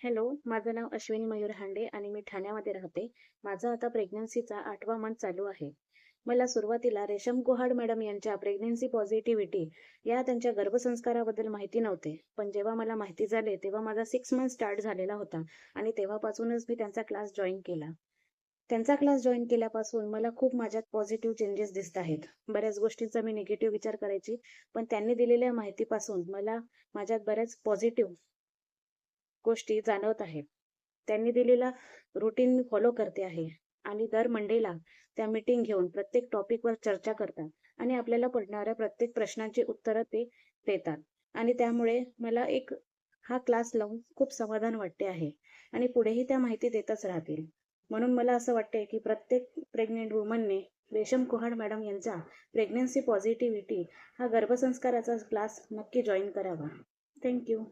Hello, माझं नाव अश्विनी मयूर हांडे आणि मी ठाण्यामध्ये राहते. माझा आता प्रेग्नन्सीचा 8वा मंथ चालू आहे. मला सुरुवातीला रेशम कुहाड मॅडम यांच्या प्रेग्नन्सी पॉझिटिव्हिटी या त्यांच्या गर्भसंस्काराबद्दल माहिती नव्हते. पण जेव्हा मला माहिती झाले तेव्हा माझा 6 मंथ स्टार्ट झालेला होता आणि तेव्हापासूनच मी त्यांचा क्लास जॉईन केला. त्यांचा क्लास जॉईन केल्यापासून मला खूप माझ्यात पॉझिटिव्ह चेंजेस दिसत आहेत. बऱ्याच गोष्टींचा मी निगेटिव्ह विचार करायची, पण त्यांनी दिलेल्या माहितीपासून मला माझ्यात बऱ्याच पॉझिटिव्ह गोष्टी जाणवत आहेत. त्यांनी दिलेला रुटीन मी फॉलो करते आहे आणि दर मंडेला त्या मीटिंग घेऊन प्रत्येक टॉपिकवर चर्चा करतात आणि आपल्याला पडणाऱ्या प्रत्येक प्रश्नांची उत्तरं ते देतात आणि त्यामुळे मला हा क्लास लावून खूप समाधान वाटते आहे आणि पुढेही त्या माहिती देतच राहतील. म्हणून मला असं वाटते की प्रत्येक प्रेग्नेंट वुमनने रेशम कुहाड मॅडम यांचा प्रेग्नन्सी पॉझिटिव्हिटी हा गर्भसंस्काराचा क्लास नक्की जॉईन करावा. थँक्यू.